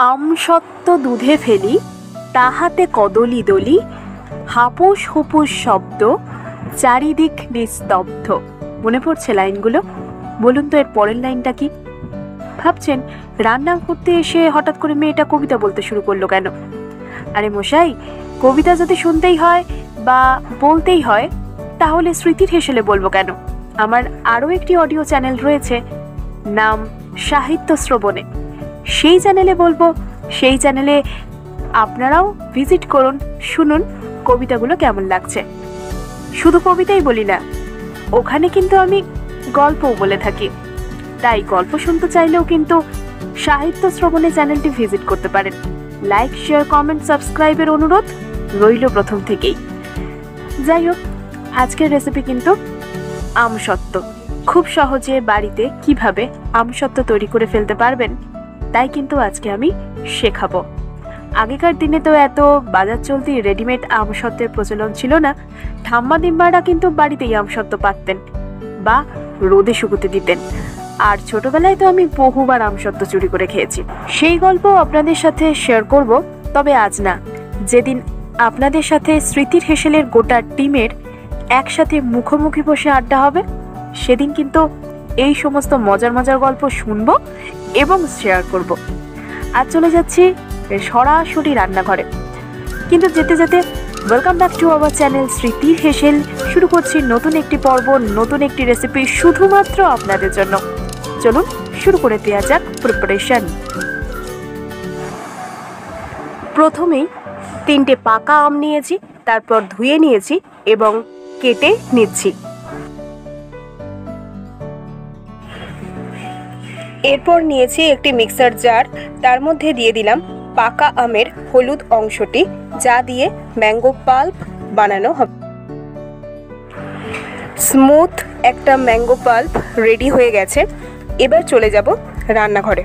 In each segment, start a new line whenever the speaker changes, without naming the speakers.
আমসত্ত্ব দুধে ফেলি, তাহাতে কদলি দলি, হাপুস হুপুস শব্দ, চারিদিক নিস্তব্ধ। মনে পড়ছে লাইনগুলো? বলুন তো এর পরের লাইনটা কি? ভাবছেন রান্না করতে এসে হঠাৎ করে মেয়েটা কবিতা বলতে শুরু করলো কেন? আরে মশাই, কবিতা যদি শুনতেই হয় বা বলতেই হয় তাহলে স্মৃতির হেসেলে বলবো কেন? আমার আরও একটি অডিও চ্যানেল রয়েছে, নাম সাহিত্য শ্রবণে। সেই চ্যানেলে বলবো, সেই চ্যানেলে আপনারাও ভিজিট করুন, শুনুন কবিতাগুলো কেমন লাগছে। শুধু কবিতাই বলি না, ওখানে কিন্তু আমি গল্পও বলে থাকি। তাই গল্প শুনতে চাইলেও কিন্তু সাহিত্য শ্রবণে চ্যানেলটি ভিজিট করতে পারেন। লাইক, শেয়ার, কমেন্ট, সাবস্ক্রাইবের অনুরোধ রইল প্রথম থেকেই। যাই হোক, আজকের রেসিপি কিন্তু আমসত্ত্ব। খুব সহজে বাড়িতে কিভাবে আমসত্ত্ব তৈরি করে ফেলতে পারবেন তাই কিন্তু আজকে আমি শেখাবো। আগেকার দিনে তো এত বাজার চলতি রেডিমেড আমসত্ত্বের প্রচলন ছিল না। ঠাম্মা দিম্মারা কিন্তু বাড়িতেই আমসত্ত্ব পাততেন বা রোদে শুকোতে দিতেন। আর ছোটবেলায় তো আমি বহুবার আমসত্ত্ব চুরি করে খেয়েছি। সেই গল্প আপনাদের সাথে শেয়ার করব, তবে আজ না। যেদিন আপনাদের সাথে স্মৃতির হেসেলের গোটা টিমের একসাথে মুখোমুখি বসে আড্ডা হবে, সেদিন কিন্তু এই সমস্ত মজার মজার গল্প শুনবো এবং শেয়ার করব। আজ চলে যাচ্ছি সরাসরি রান্নাঘরে, কিন্তু যেতে যেতে welcome back to our channel স্মৃতির হেসেল। শুরু করছি নতুন একটি পর্ব, নতুন একটি রেসিপি শুধুমাত্র আপনাদের জন্য। চলুন শুরু করে দেওয়া যাক প্রিপারেশন। প্রথমেই 3টে পাকা আম নিয়েছি, তারপর ধুয়ে নিয়েছি এবং কেটে নিচ্ছি। এরপর নিয়েছি একটি মিক্সার জার, তার মধ্যে দিয়ে দিলাম পাকা আমের হলুদ অংশটি, যা দিয়ে ম্যাঙ্গো পাল্প বানানো হবে। স্মুথ একটা ম্যাঙ্গো পাল্প রেডি হয়ে গেছে। এবার চলে যাব রান্নাঘরে।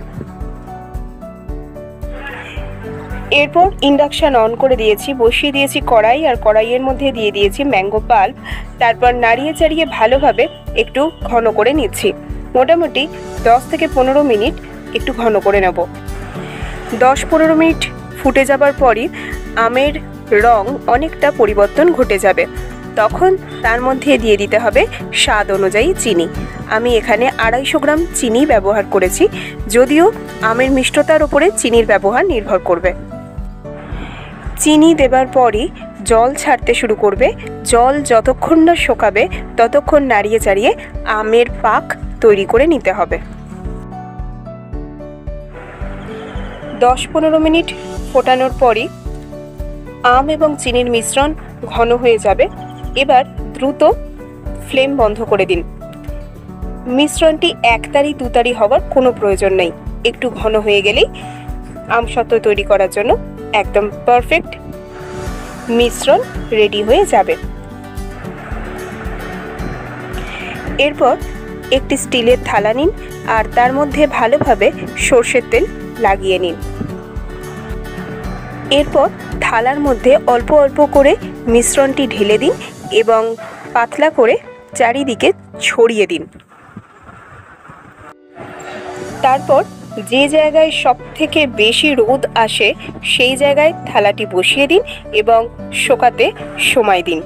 এরপর ইন্ডাকশন অন করে দিয়েছি, বসিয়ে দিয়েছি কড়াই, আর কড়াইয়ের মধ্যে দিয়ে দিয়েছি ম্যাঙ্গো পাল্প। তারপর নাড়িয়ে চাড়িয়ে ভালোভাবে একটু ঘন করে নিচ্ছি। মোটামুটি 10 থেকে 15 মিনিট একটু ঘন করে নেব। 10-15 মিনিট ফুটে যাবার পরই আমের রং অনেকটা পরিবর্তন ঘটে যাবে। তখন তার মধ্যে দিয়ে দিতে হবে স্বাদ অনুযায়ী চিনি। আমি এখানে 250 গ্রাম চিনি ব্যবহার করেছি, যদিও আমের মিষ্টতার উপরে চিনির ব্যবহার নির্ভর করবে। চিনি দেবার পরই জল ছাড়তে শুরু করবে। জল যতক্ষণ না শুকাবে ততক্ষণ নাড়িয়ে চাড়িয়ে আমের পাক তৈরি করে নিতে হবে। 10-15 মিনিট ফোটানোর পরই আম এবং চিনির মিশ্রণ ঘন হয়ে যাবে। এবার দ্রুত ফ্লেম বন্ধ করে দিন। মিশ্রণটি 1 তারি 2 তারি হওয়ার কোনো প্রয়োজন নেই। একটু ঘন হয়ে গেলেই আমসত্ত্ব তৈরি করার জন্য একদম পারফেক্ট মিশ্রণ রেডি হয়ে যাবে। এরপর একটি স্টিলের থালা নিন, আর তার মধ্যে ভালোভাবে সরষের তেল লাগিয়ে নিন। এরপর থালার মধ্যে অল্প অল্প করে মিশ্রণটি ঢেলে দিন এবং পাতলা করে চারিদিকে ছড়িয়ে দিন। তারপর যে জায়গায় সবথেকে বেশি রোদ আসে সেই জায়গায় থালাটি বসিয়ে দিন এবং শুকাতে সময় দিন।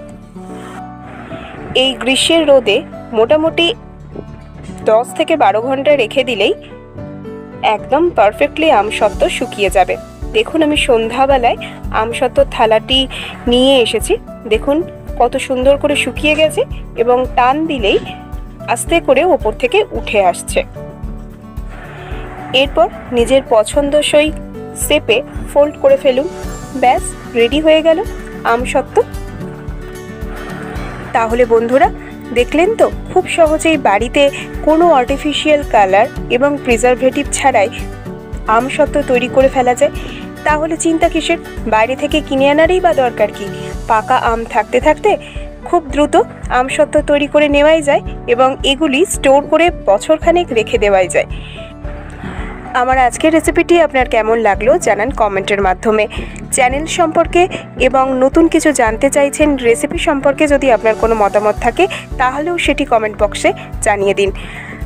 এই গ্রীষ্মের রোদে মোটামুটি 10 থেকে 12 ঘন্টা রেখে দিলেই একদম পারফেক্টলি আমসত্ত্ব শুকিয়ে যাবে। দেখুন, আমি সন্ধ্যাবেলায় আমসত্ত্ব থালাটি নিয়ে এসেছি। দেখুন কত সুন্দর করে শুকিয়ে গেছে এবং টান দিলেই আস্তে করে ওপর থেকে উঠে আসছে। এরপর নিজের পছন্দসই শেপে ফোল্ড করে ফেলুন। ব্যাস, রেডি হয়ে গেল আমসত্ত্ব। তাহলে বন্ধুরা, দেখলেন তো খুব সহজেই বাড়িতে কোনো আর্টিফিশিয়াল কালার এবং প্রিজারভেটিভ ছাড়াই আমসত্ত্ব তৈরি করে ফেলা যায়। তাহলে চিন্তা কিসের? বাইরে থেকে কিনে আনারই বা দরকার কি? পাকা আম থাকতে থাকতে খুব দ্রুত আমসত্ত্ব তৈরি করে নেওয়াই যায় এবং এগুলি স্টোর করে বছরখানেক রেখে দেওয়াই যায়। আমার আজকের রেসিপিটি আপনার কেমন লাগলো জানান কমেন্টের মাধ্যমে। চ্যানেল সম্পর্কে এবং নতুন কিছু জানতে চাইছেন রেসিপি সম্পর্কে যদি আপনার কোনো মতামত থাকে তাহলেও সেটি কমেন্ট বক্সে জানিয়ে দিন।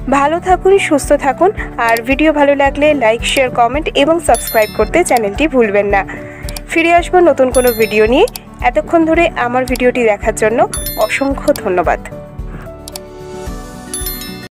ভালো থাকুন, সুস্থ থাকুন। আর ভিডিও ভালো লাগলে লাইক, শেয়ার, কমেন্ট এবং সাবস্ক্রাইব করতে চ্যানেলটি ভুলবেন না। ফিরে আসবো নতুন কোনো ভিডিও নিয়ে। এতক্ষণ ধরে আমার ভিডিওটি দেখার জন্য অসংখ্য ধন্যবাদ।